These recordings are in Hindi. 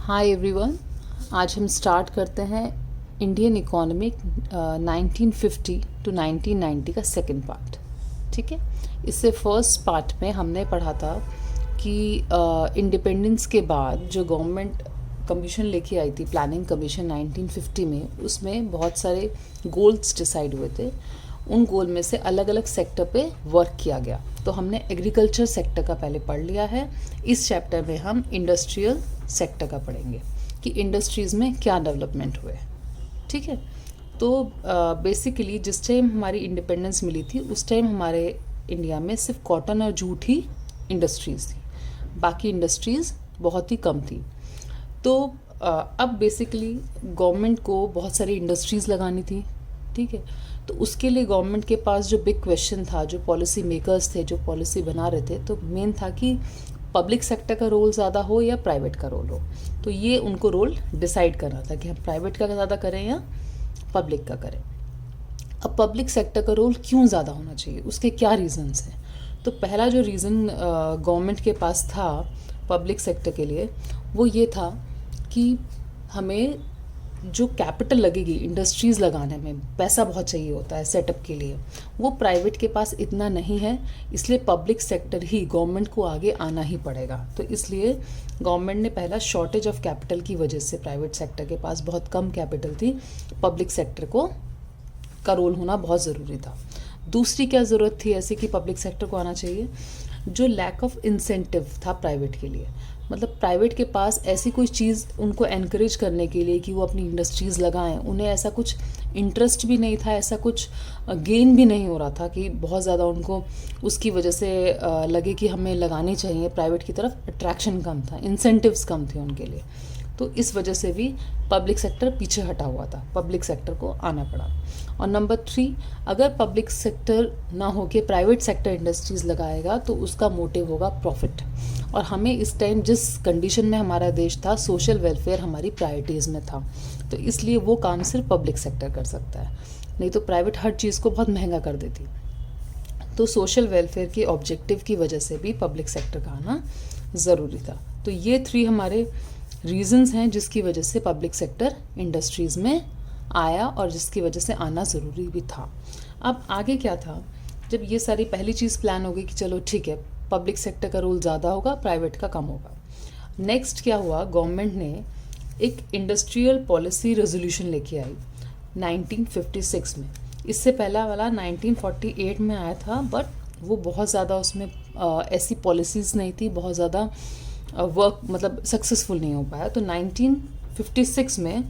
Hi everyone. आज हम स्टार्ट करते हैं इंडियन इकोनॉमिक 1950 टू 1990 का सेकंड पार्ट। ठीक है, इससे फर्स्ट पार्ट में हमने पढ़ा था कि इंडिपेंडेंस के बाद जो गवर्नमेंट कमीशन लेके आई थी, प्लानिंग कमीशन 1950 में, उसमें बहुत सारे गोल्स डिसाइड हुए थे। उन गोल में से अलग अलग सेक्टर पे वर्क किया गया। तो हमने एग्रीकल्चर सेक्टर का पहले पढ़ लिया है। इस चैप्टर में हम इंडस्ट्रियल सेक्टर का पढ़ेंगे कि इंडस्ट्रीज़ में क्या डेवलपमेंट हुए। ठीक है, तो बेसिकली जिस टाइम हमारी इंडिपेंडेंस मिली थी उस टाइम हमारे इंडिया में सिर्फ कॉटन और जूट ही इंडस्ट्रीज़ थी, बाकी इंडस्ट्रीज़ बहुत ही कम थी। तो अब बेसिकली गवर्नमेंट को बहुत सारी इंडस्ट्रीज़ लगानी थी। ठीक है, तो उसके लिए गवर्नमेंट के पास जो बिग क्वेश्चन था, जो पॉलिसी मेकर्स थे, जो पॉलिसी बना रहे थे, तो मेन था कि पब्लिक सेक्टर का रोल ज़्यादा हो या प्राइवेट का रोल हो। तो ये उनको रोल डिसाइड करना था कि हम प्राइवेट का ज़्यादा करें या पब्लिक का करें। अब पब्लिक सेक्टर का रोल क्यों ज़्यादा होना चाहिए, उसके क्या रीज़न्स हैं। तो पहला जो रीज़न गवर्नमेंट के पास था पब्लिक सेक्टर के लिए, वो ये था कि हमें जो कैपिटल लगेगी इंडस्ट्रीज़ लगाने में, पैसा बहुत चाहिए होता है सेटअप के लिए, वो प्राइवेट के पास इतना नहीं है। इसलिए पब्लिक सेक्टर ही गवर्नमेंट को आगे आना ही पड़ेगा। तो इसलिए गवर्नमेंट ने पहला शॉर्टेज ऑफ कैपिटल की वजह से, प्राइवेट सेक्टर के पास बहुत कम कैपिटल थी, पब्लिक सेक्टर का रोल होना बहुत ज़रूरी था। दूसरी क्या ज़रूरत थी ऐसे कि पब्लिक सेक्टर को आना चाहिए, जो लैक ऑफ इंसेंटिव था प्राइवेट के लिए। मतलब प्राइवेट के पास ऐसी कोई चीज़ उनको एनकरेज करने के लिए कि वो अपनी इंडस्ट्रीज़ लगाएं, उन्हें ऐसा कुछ इंटरेस्ट भी नहीं था, ऐसा कुछ गेन भी नहीं हो रहा था कि बहुत ज़्यादा उनको उसकी वजह से लगे कि हमें लगानी चाहिए। प्राइवेट की तरफ अट्रैक्शन कम था, इंसेंटिव्स कम थे उनके लिए। तो इस वजह से भी पब्लिक सेक्टर पीछे हटा हुआ था, पब्लिक सेक्टर को आना पड़ा। और नंबर 3, अगर पब्लिक सेक्टर ना हो के प्राइवेट सेक्टर इंडस्ट्रीज़ लगाएगा तो उसका मोटिव होगा प्रॉफिट। और हमें इस टाइम जिस कंडीशन में हमारा देश था, सोशल वेलफेयर हमारी प्रायोरिटीज़ में था, तो इसलिए वो काम सिर्फ पब्लिक सेक्टर कर सकता है, नहीं तो प्राइवेट हर चीज़ को बहुत महंगा कर देती। तो सोशल वेलफेयर के ऑब्जेक्टिव की वजह से भी पब्लिक सेक्टर का आना ज़रूरी था। तो ये 3 हमारे रीजंस हैं जिसकी वजह से पब्लिक सेक्टर इंडस्ट्रीज़ में आया और जिसकी वजह से आना ज़रूरी भी था। अब आगे क्या था, जब ये सारी पहली चीज़ प्लान हो गई कि चलो ठीक है, पब्लिक सेक्टर का रोल ज़्यादा होगा, प्राइवेट का कम होगा। नेक्स्ट क्या हुआ, गवर्नमेंट ने एक इंडस्ट्रियल पॉलिसी रेजोल्यूशन लेके आई 1956 में। इससे पहला वाला 1948 में आया था, बट वो बहुत ज़्यादा उसमें ऐसी पॉलिसीज़ नहीं थी, बहुत ज़्यादा वर्क मतलब सक्सेसफुल नहीं हो पाया। तो 1956 में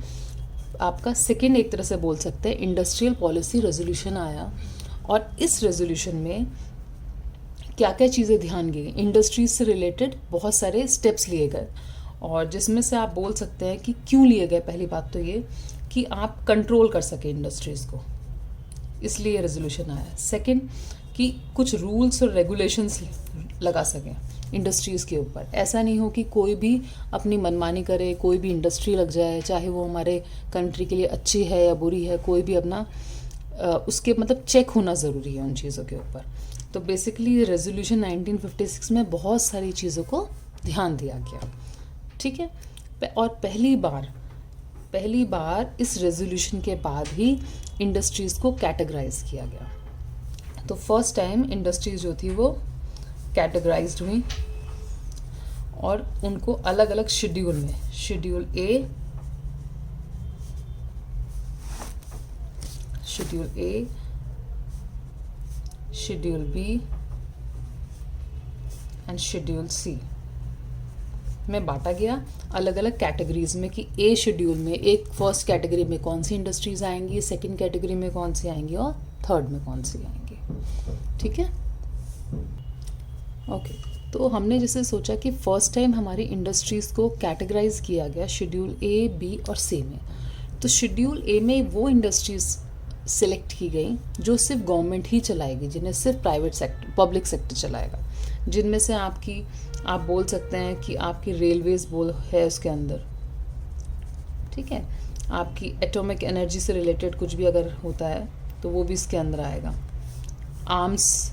आपका सेकेंड, एक तरह से बोल सकते हैं, इंडस्ट्रियल पॉलिसी रेजोल्यूशन आया। और इस रेजोल्यूशन में क्या क्या चीज़ें ध्यान गई, इंडस्ट्रीज से रिलेटेड बहुत सारे स्टेप्स लिए गए, और जिसमें से आप बोल सकते हैं कि क्यों लिए गए। पहली बात तो ये कि आप कंट्रोल कर सकें इंडस्ट्रीज़ को, इसलिए रेजोल्यूशन आया। सेकंड, कि कुछ रूल्स और रेगुलेशंस लगा सकें इंडस्ट्रीज़ के ऊपर। ऐसा नहीं हो कि कोई भी अपनी मनमानी करे, कोई भी इंडस्ट्री लग जाए, चाहे वो हमारे कंट्री के लिए अच्छी है या बुरी है, कोई भी अपना उसके मतलब चेक होना ज़रूरी है उन चीज़ों के ऊपर। तो बेसिकली रेजोल्यूशन 1956 में बहुत सारी चीज़ों को ध्यान दिया गया। ठीक है, और पहली बार इस रेजोल्यूशन के बाद ही इंडस्ट्रीज़ को कैटेगराइज किया गया। तो फर्स्ट टाइम इंडस्ट्रीज जो थी वो कैटेगराइज्ड हुई और उनको अलग अलग शेड्यूल में, schedule A, schedule B and schedule C में बांटा गया अलग अलग कैटेगरीज में, कि ए शेड्यूल में एक फर्स्ट कैटेगरी में कौन सी इंडस्ट्रीज आएंगी, सेकंड कैटेगरी में कौन सी आएंगी और थर्ड में कौन सी आएंगी। ठीक है, ओके। तो हमने जैसे सोचा कि फर्स्ट टाइम हमारी इंडस्ट्रीज़ को कैटेगराइज किया गया शेड्यूल ए, बी और सी में। तो शेड्यूल ए में वो इंडस्ट्रीज़ सिलेक्ट की गई जो सिर्फ गवर्नमेंट ही चलाएगी, जिन्हें सिर्फ प्राइवेट सेक्टर, पब्लिक सेक्टर चलाएगा। जिनमें से आप बोल सकते हैं कि आपकी रेलवेज है उसके अंदर। ठीक है, आपकी एटॉमिक एनर्जी से रिलेटेड कुछ भी अगर होता है तो वो भी इसके अंदर आएगा। आर्म्स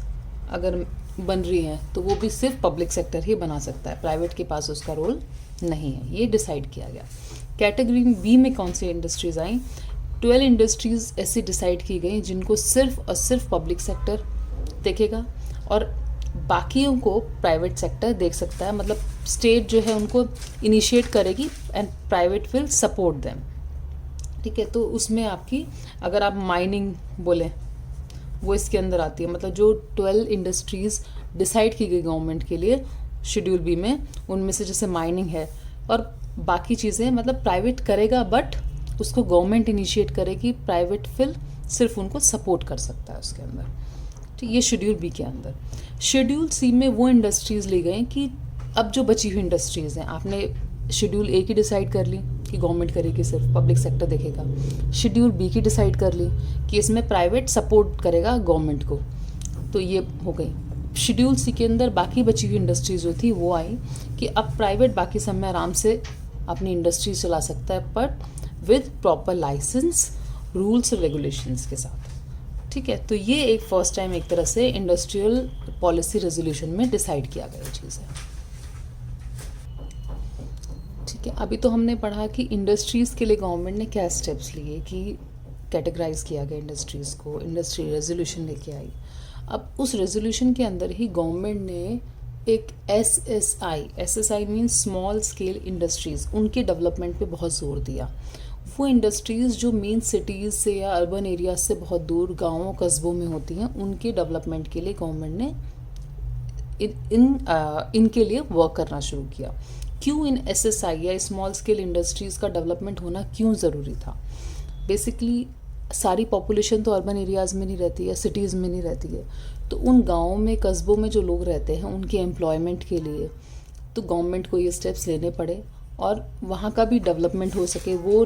अगर बन रही हैं तो वो भी सिर्फ पब्लिक सेक्टर ही बना सकता है, प्राइवेट के पास उसका रोल नहीं है, ये डिसाइड किया गया। कैटेगरी बी में कौन सी इंडस्ट्रीज़ आई? 12 इंडस्ट्रीज़ ऐसी डिसाइड की गई जिनको सिर्फ और सिर्फ पब्लिक सेक्टर देखेगा और बाकियों को प्राइवेट सेक्टर देख सकता है। मतलब स्टेट जो है उनको इनिशिएट करेगी and private will support them. ठीक है, तो उसमें आपकी अगर आप माइनिंग बोलें वो इसके अंदर आती है। मतलब जो 12 इंडस्ट्रीज़ डिसाइड की गई गवर्नमेंट के लिए शेड्यूल बी में, उनमें से जैसे माइनिंग है और बाकी चीज़ें मतलब प्राइवेट करेगा बट उसको गवर्नमेंट इनिशिएट करेगी, प्राइवेट फिर सिर्फ उनको सपोर्ट कर सकता है उसके अंदर। तो ये शेड्यूल बी के अंदर। शेड्यूल सी में वो इंडस्ट्रीज़ ली गई कि अब जो बची हुई इंडस्ट्रीज़ हैं, आपने शेड्यूल ए की डिसाइड कर ली कि गवर्नमेंट करेगी, सिर्फ पब्लिक सेक्टर देखेगा। शेड्यूल बी की डिसाइड कर ली कि इसमें प्राइवेट सपोर्ट करेगा गवर्नमेंट को, तो ये हो गई। शेड्यूल सी के अंदर बाकी बची हुई इंडस्ट्रीज जो थी वो आई कि अब प्राइवेट बाकी सब में आराम से अपनी इंडस्ट्रीज चला सकता है, but with proper licence, rules और रेगुलेशंस के साथ। ठीक है, तो ये एक फर्स्ट टाइम एक तरह से इंडस्ट्रियल पॉलिसी रेजोल्यूशन में डिसाइड किया गया चीज़ है। ठीक है, अभी तो हमने पढ़ा कि इंडस्ट्रीज़ के लिए गवर्नमेंट ने क्या स्टेप्स लिए कि कैटेगराइज किया गया इंडस्ट्रीज़ को, इंडस्ट्री रेजोल्यूशन लेके आई। अब उस रेजोल्यूशन के अंदर ही गवर्नमेंट ने एक SSI means small scale industries, उनके डेवलपमेंट पे बहुत जोर दिया। वो इंडस्ट्रीज़ जो मेन सिटीज़ से या अर्बन एरियाज से बहुत दूर गाँवों कस्बों में होती हैं, उनके डेवलपमेंट के लिए गवर्नमेंट ने इनके लिए वर्क करना शुरू किया। क्यों इन एसएसआई या स्मॉल स्केल इंडस्ट्रीज़ का डेवलपमेंट होना क्यों ज़रूरी था? बेसिकली सारी पॉपुलेशन तो अर्बन एरियाज़ में नहीं रहती है, सिटीज़ में नहीं रहती है, तो उन गाँवों में कस्बों में जो लोग रहते हैं उनके एम्प्लॉयमेंट के लिए तो गवर्नमेंट को ये स्टेप्स लेने पड़े और वहाँ का भी डेवलपमेंट हो सके, वो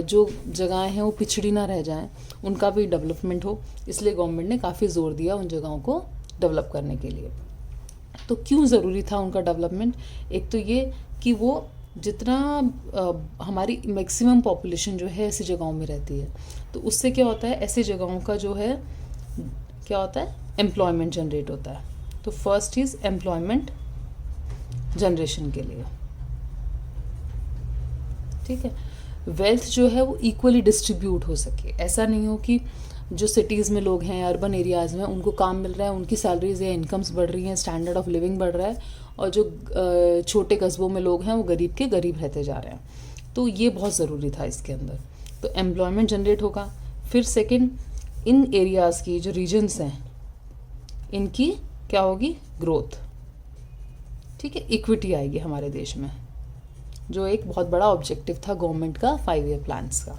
जो जगहें हैं वो पिछड़ी ना रह जाएं, उनका भी डेवलपमेंट हो, इसलिए गवर्नमेंट ने काफ़ी ज़ोर दिया उन जगहों को डेवलप करने के लिए। तो क्यों ज़रूरी था उनका डेवलपमेंट? एक तो ये कि वो जितना हमारी मैक्सिमम पॉपुलेशन जो है ऐसी जगहों में रहती है, तो उससे क्या होता है, ऐसी जगहों का जो है क्या होता है, एम्प्लॉयमेंट जनरेट होता है। तो फर्स्ट चीज़ एम्प्लॉयमेंट जनरेशन के लिए। ठीक है, वेल्थ जो है वो इक्वली डिस्ट्रीब्यूट हो सके। ऐसा नहीं हो कि जो सिटीज़ में लोग हैं, अर्बन एरियाज़ में, उनको काम मिल रहा है, उनकी सैलरीज या इनकम्स बढ़ रही हैं, स्टैंडर्ड ऑफ लिविंग बढ़ रहा है, और जो छोटे कस्बों में लोग हैं वो गरीब के गरीब रहते जा रहे हैं। तो ये बहुत ज़रूरी था इसके अंदर। तो एम्प्लॉयमेंट जनरेट होगा। फिर सेकंड, इन एरियाज़ की जो रीजन्स हैं इनकी क्या होगी, ग्रोथ। ठीक है, इक्विटी आएगी हमारे देश में, जो एक बहुत बड़ा ऑब्जेक्टिव था गवर्नमेंट का 5 ईयर प्लान्स का।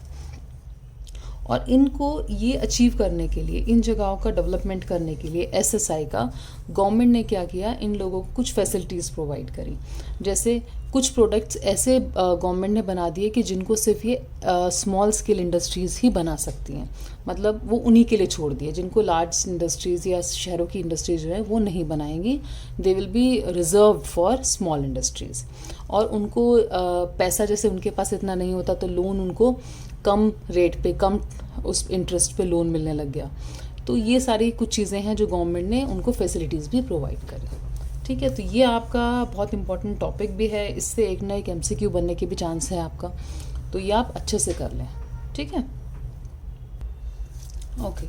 और इनको ये अचीव करने के लिए, इन जगहों का डेवलपमेंट करने के लिए एसएसआई का गवर्नमेंट ने क्या किया, इन लोगों को कुछ फैसिलिटीज़ प्रोवाइड करी। जैसे कुछ प्रोडक्ट्स ऐसे गवर्नमेंट ने बना दिए कि जिनको सिर्फ ये स्मॉल स्केल इंडस्ट्रीज़ ही बना सकती हैं, मतलब वो उन्हीं के लिए छोड़ दिए, जिनको लार्ज इंडस्ट्रीज़ या शहरों की इंडस्ट्रीज जो है वो नहीं बनाएंगी, they will be reserved for small industries. और उनको पैसा, जैसे उनके पास इतना नहीं होता तो लोन उनको कम रेट पे, कम उस इंटरेस्ट पे लोन मिलने लग गया। तो ये सारी कुछ चीज़ें हैं जो गवर्नमेंट ने उनको फैसिलिटीज़ भी प्रोवाइड करी। ठीक है, तो ये आपका बहुत इंपॉर्टेंट टॉपिक भी है, इससे एक ना एक एमसीक्यू बनने के भी चांस है आपका, तो ये आप अच्छे से कर लें। ठीक है, ओके।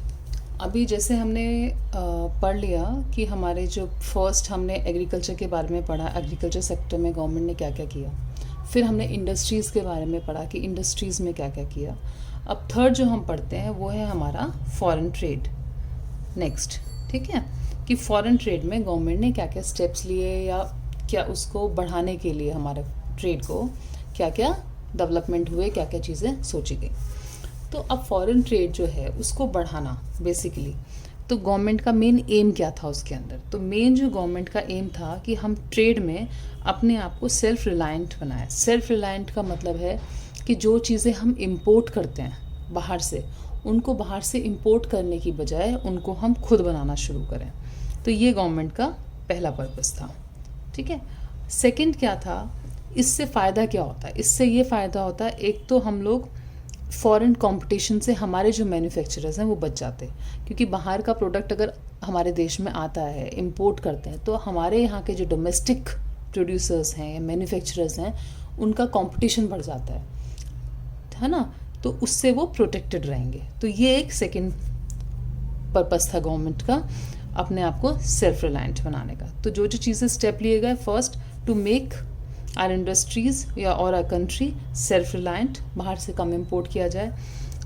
अभी जैसे हमने पढ़ लिया कि हमारे जो फर्स्ट हमने एग्रीकल्चर के बारे में पढ़ा, एग्रीकल्चर सेक्टर में गवर्नमेंट ने क्या क्या किया। फिर हमने इंडस्ट्रीज़ के बारे में पढ़ा कि इंडस्ट्रीज़ में क्या क्या किया। अब थर्ड जो हम पढ़ते हैं वो है हमारा फॉरेन ट्रेड नेक्स्ट। ठीक है, कि फॉरेन ट्रेड में गवर्नमेंट ने क्या क्या स्टेप्स लिए या क्या उसको बढ़ाने के लिए हमारे ट्रेड को क्या क्या डेवलपमेंट हुए, क्या क्या चीज़ें सोची गई। तो अब फॉरेन ट्रेड जो है उसको बढ़ाना बेसिकली, तो गवर्नमेंट का मेन एम क्या था उसके अंदर? तो मेन जो गवर्नमेंट का एम था कि हम ट्रेड में अपने आप को सेल्फ रिलायंट बनाएं। सेल्फ रिलायंट का मतलब है कि जो चीज़ें हम इंपोर्ट करते हैं बाहर से, उनको बाहर से इंपोर्ट करने की बजाय उनको हम खुद बनाना शुरू करें। तो ये गवर्नमेंट का पहला पर्पस था। ठीक है, सेकंड क्या था, इससे फ़ायदा क्या होता है? इससे ये फ़ायदा होता है, एक तो हम लोग फॉरेन कंपटीशन से हमारे जो मैन्युफैक्चरर्स हैं वो बच जाते हैं, क्योंकि बाहर का प्रोडक्ट अगर हमारे देश में आता है, इंपोर्ट करते हैं, तो हमारे यहाँ के जो डोमेस्टिक प्रोड्यूसर्स हैं या मैन्युफैक्चरर्स हैं उनका कंपटीशन बढ़ जाता है ना, तो उससे वो प्रोटेक्टेड रहेंगे। तो ये एक सेकंड पर्पस था गवर्नमेंट का अपने आप को सेल्फ रिलायंट बनाने का। तो जो जो चीज़ें स्टेप लिए गए, first to make our industries या और आर कंट्री सेल्फ रिलायंट, बाहर से कम इंपोर्ट किया जाए।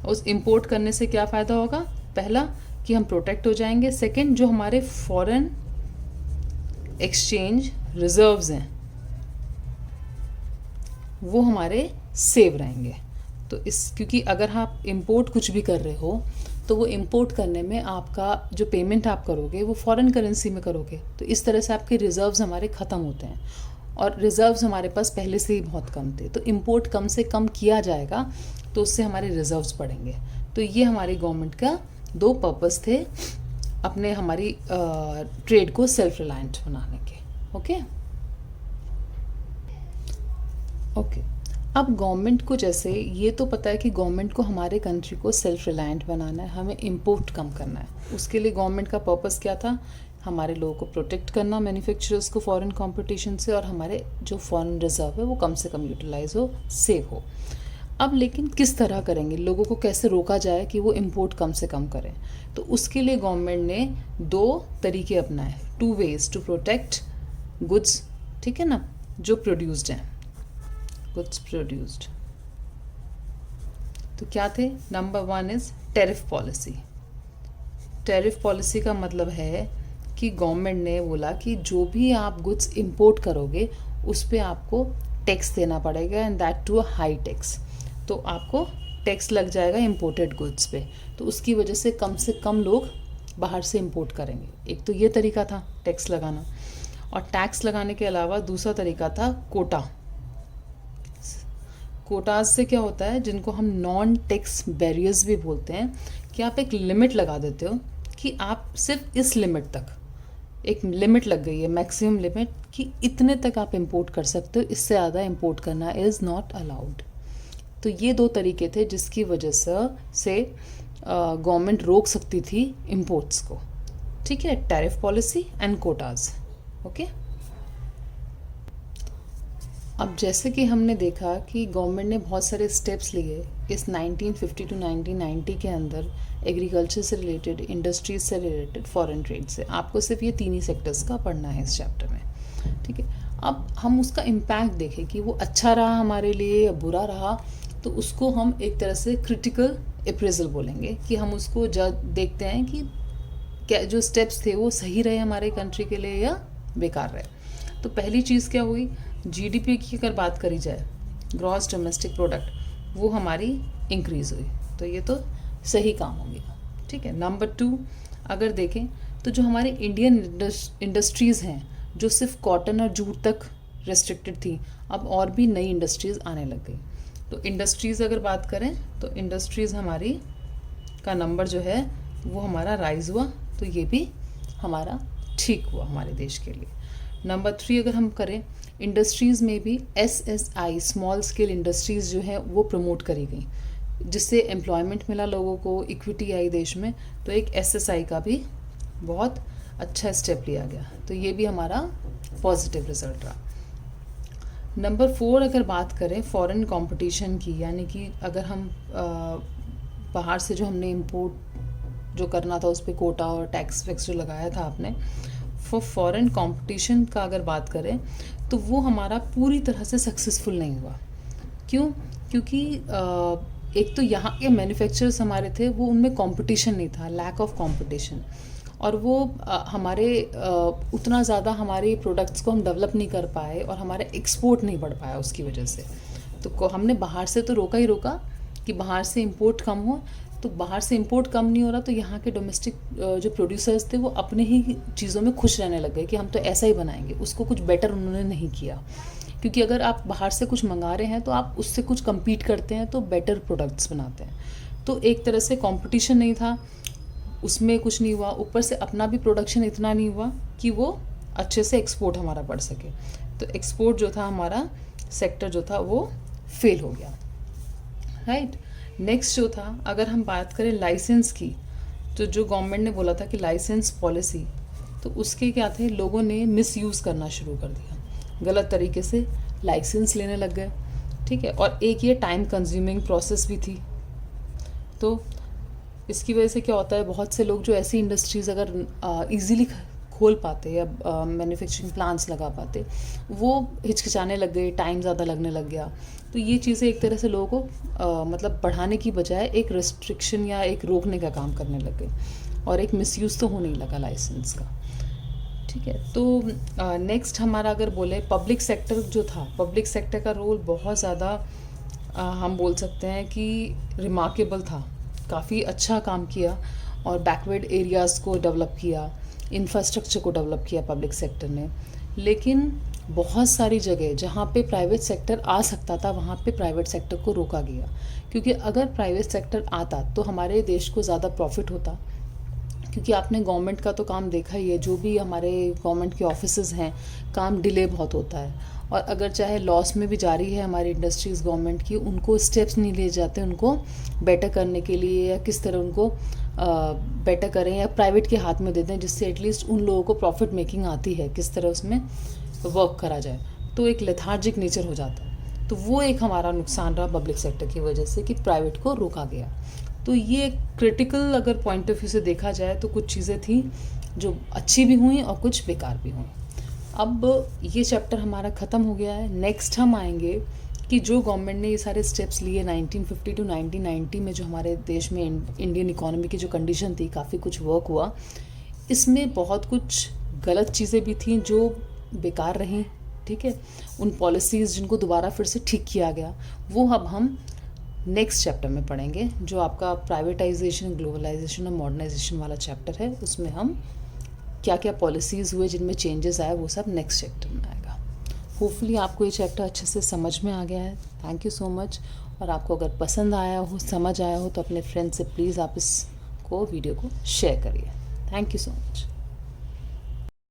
उस इंपोर्ट करने से क्या फ़ायदा होगा, पहला कि हम प्रोटेक्ट हो जाएंगे, सेकंड जो हमारे फॉरेन एक्सचेंज रिजर्व्स हैं वो हमारे सेव रहेंगे। तो क्योंकि अगर आप इंपोर्ट कुछ भी कर रहे हो तो वो इंपोर्ट करने में आपका जो पेमेंट आप करोगे वो फॉरेन करेंसी में करोगे, तो इस तरह से आपके रिजर्व्स हमारे ख़त्म होते हैं और रिजर्व्स हमारे पास पहले से ही बहुत कम थे। तो इंपोर्ट कम से कम किया जाएगा तो उससे हमारे रिजर्व्स बढ़ेंगे। तो ये हमारी गवर्नमेंट का दो पर्पस थे अपने हमारी ट्रेड को सेल्फ रिलायंट बनाने के। ओके अब गवर्नमेंट को जैसे ये तो पता है कि गवर्नमेंट को हमारे कंट्री को सेल्फ रिलायंट बनाना है, हमें इंपोर्ट कम करना है। उसके लिए गवर्नमेंट का पर्पस क्या था, हमारे लोगों को प्रोटेक्ट करना, मैन्युफैक्चरर्स को फॉरेन कंपटीशन से, और हमारे जो फॉरेन रिजर्व है वो कम से कम यूटिलाइज हो, सेव हो। अब लेकिन किस तरह करेंगे, लोगों को कैसे रोका जाए कि वो इंपोर्ट कम से कम करें, तो उसके लिए गवर्नमेंट ने दो तरीके अपनाए, 2 ways टू प्रोटेक्ट गुड्स, ठीक है ना, जो प्रोड्यूस्ड हैं, गुड्स प्रोड्यूस्ड। तो क्या थे, number 1 is tariff policy. Tariff policy का मतलब है कि गवर्नमेंट ने बोला कि जो भी आप गुड्स इंपोर्ट करोगे उस पे आपको टैक्स देना पड़ेगा, and that to a high tax. तो आपको टैक्स लग जाएगा इंपोर्टेड गुड्स पे, तो उसकी वजह से कम लोग बाहर से इंपोर्ट करेंगे। एक तो ये तरीका था टैक्स लगाना, और टैक्स लगाने के अलावा दूसरा तरीका था कोटा। कोटाज से क्या होता है, जिनको हम नॉन टैक्स बैरियर्स भी बोलते हैं, कि आप एक लिमिट लगा देते हो कि आप सिर्फ इस लिमिट तक, एक लिमिट लग गई है, मैक्सिमम लिमिट, कि इतने तक आप इंपोर्ट कर सकते हो, इससे ज़्यादा इंपोर्ट करना इज़ नॉट अलाउड। तो ये दो तरीके थे जिसकी वजह से गवर्नमेंट रोक सकती थी इंपोर्ट्स को, ठीक है, tariff policy and Kota's. Okay, अब जैसे कि हमने देखा कि गवर्नमेंट ने बहुत सारे स्टेप्स लिए इस 1950 टू 1990 के अंदर, एग्रीकल्चर से रिलेटेड, इंडस्ट्रीज से रिलेटेड, फॉरेन ट्रेड से। आपको सिर्फ ये 3 ही सेक्टर्स का पढ़ना है इस चैप्टर में, ठीक है। अब हम उसका इम्पैक्ट देखें कि वो अच्छा रहा हमारे लिए या बुरा रहा, तो उसको हम एक तरह से क्रिटिकल अप्रेजल बोलेंगे, कि हम उसको देखते हैं कि क्या जो स्टेप्स थे वो सही रहे हमारे कंट्री के लिए या बेकार रहे। तो पहली चीज़ क्या हुई, जीडीपी की अगर बात करी जाए, ग्रॉस डोमेस्टिक प्रोडक्ट, वो हमारी इंक्रीज़ हुई, तो ये तो सही काम हो गया, ठीक है। नंबर 2 अगर देखें तो जो हमारे इंडियन इंडस्ट्रीज़ हैं जो सिर्फ कॉटन और जूट तक रेस्ट्रिक्टेड थी, अब और भी नई इंडस्ट्रीज़ आने लग गई। तो इंडस्ट्रीज़ अगर बात करें तो इंडस्ट्रीज़ हमारी का नंबर जो है वो हमारा राइज हुआ, तो ये भी हमारा ठीक हुआ हमारे देश के लिए। नंबर 3 अगर हम करें, इंडस्ट्रीज़ में भी SSI, स्मॉल स्केल इंडस्ट्रीज़ जो है वो प्रमोट करी गई, जिससे एम्प्लॉयमेंट मिला लोगों को, इक्विटी आई देश में। तो एक SSI का भी बहुत अच्छा स्टेप लिया गया, तो ये भी हमारा पॉजिटिव रिजल्ट रहा। नंबर 4 अगर बात करें फॉरेन कंपटीशन की, यानी कि अगर हम बाहर से जो हमने इंपोर्ट जो करना था उस पर कोटा और टैक्स वैक्स जो लगाया था आपने, फॉरेन कंपटीशन का अगर बात करें तो वो हमारा पूरी तरह से सक्सेसफुल नहीं हुआ। क्यों? क्योंकि एक तो यहाँ के मैन्युफैक्चरर्स हमारे थे, वो उनमें कंपटीशन नहीं था, लैक ऑफ कंपटीशन, और वो हमारे उतना ज़्यादा हमारे प्रोडक्ट्स को हम डेवलप नहीं कर पाए और हमारा एक्सपोर्ट नहीं बढ़ पाया उसकी वजह से। तो हमने बाहर से तो रोका कि बाहर से इंपोर्ट कम हो, तो बाहर से इंपोर्ट कम नहीं हो रहा, तो यहाँ के डोमेस्टिक जो प्रोड्यूसर्स थे वो अपने ही चीज़ों में खुश रहने लग गए कि हम तो ऐसा ही बनाएंगे, उसको कुछ बेटर उन्होंने नहीं किया। क्योंकि अगर आप बाहर से कुछ मंगा रहे हैं तो आप उससे कुछ compete करते हैं तो बेटर प्रोडक्ट्स बनाते हैं। तो एक तरह से कंपटीशन नहीं था, उसमें कुछ नहीं हुआ, ऊपर से अपना भी प्रोडक्शन इतना नहीं हुआ कि वो अच्छे से एक्सपोर्ट हमारा बढ़ सके। तो एक्सपोर्ट जो था हमारा सेक्टर जो था वो फेल हो गया, राइट। नेक्स्ट जो था, अगर हम बात करें लाइसेंस की, तो जो गवर्नमेंट ने बोला था कि लाइसेंस पॉलिसी, तो उसके क्या थे, लोगों ने मिसयूज़ करना शुरू कर दिया। गलत तरीके से लाइसेंस लेने लग गए, ठीक है। और एक ये टाइम कंज्यूमिंग प्रोसेस भी थी। तो इसकी वजह से क्या होता है, बहुत से लोग जो ऐसी इंडस्ट्रीज़ अगर ईज़िली खोल पाते या मैन्युफैक्चरिंग प्लांट्स लगा पाते, वो हिचकिचाने लग गए, टाइम ज़्यादा लगने लग गया। तो ये चीज़ें एक तरह से लोगों को मतलब बढ़ाने की बजाय एक रिस्ट्रिक्शन या एक रोकने का काम करने लग गए, और एक मिसयूज़ तो होने ही लगा लाइसेंस का, ठीक है। तो नेक्स्ट हमारा अगर बोले पब्लिक सेक्टर जो था, पब्लिक सेक्टर का रोल बहुत ज़्यादा हम बोल सकते हैं कि रिमार्केबल था, काफ़ी अच्छा काम किया और बैकवर्ड एरियाज़ को डेवलप किया, इंफ्रास्ट्रक्चर को डेवलप किया पब्लिक सेक्टर ने। लेकिन बहुत सारी जगह जहाँ पे प्राइवेट सेक्टर आ सकता था, वहाँ पे प्राइवेट सेक्टर को रोका गया, क्योंकि अगर प्राइवेट सेक्टर आता तो हमारे देश को ज़्यादा प्रॉफिट होता। क्योंकि आपने गवर्नमेंट का तो काम देखा ही है, जो भी हमारे गवर्नमेंट के ऑफिसेज हैं, काम डिले बहुत होता है, और अगर चाहे लॉस में भी जा रही है हमारी इंडस्ट्रीज़ गवर्नमेंट की, उनको स्टेप्स नहीं लिए जाते उनको बेटर करने के लिए, या किस तरह उनको बेटर करें या प्राइवेट के हाथ में दे दें, जिससे एटलीस्ट उन लोगों को प्रॉफिट मेकिंग आती है, किस तरह उसमें वर्क करा जाए। तो एक लेथार्जिक नेचर हो जाता है। तो वो एक हमारा नुकसान रहा पब्लिक सेक्टर की वजह से कि प्राइवेट को रोका गया। तो ये क्रिटिकल अगर पॉइंट ऑफ व्यू से देखा जाए तो कुछ चीज़ें थी जो अच्छी भी हुई और कुछ बेकार भी हुई। अब ये चैप्टर हमारा ख़त्म हो गया है। नेक्स्ट हम आएंगे कि जो गवर्नमेंट ने ये सारे स्टेप्स लिए 1950 टू 1990 में, जो हमारे देश में इंडियन इकोनॉमी की जो कंडीशन थी, काफ़ी कुछ वर्क हुआ, इसमें बहुत कुछ गलत चीज़ें भी थी जो बेकार रहीं, ठीक है। उन पॉलिसीज़ जिनको दोबारा फिर से ठीक किया गया, वो अब हम नेक्स्ट चैप्टर में पढ़ेंगे, जो आपका प्राइवेटाइजेशन, ग्लोबलाइजेशन और मॉडर्नाइजेशन वाला चैप्टर है। उसमें हम क्या क्या पॉलिसीज़ हुए जिनमें चेंजेस आए, वो सब नेक्स्ट चैप्टर में आएगा। होपफुली आपको ये चैप्टर अच्छे से समझ में आ गया है। Thank you so much. और आपको अगर पसंद आया हो, समझ आया हो, तो अपने फ्रेंड से प्लीज़ आप इसको वीडियो को शेयर करिए। Thank you so much.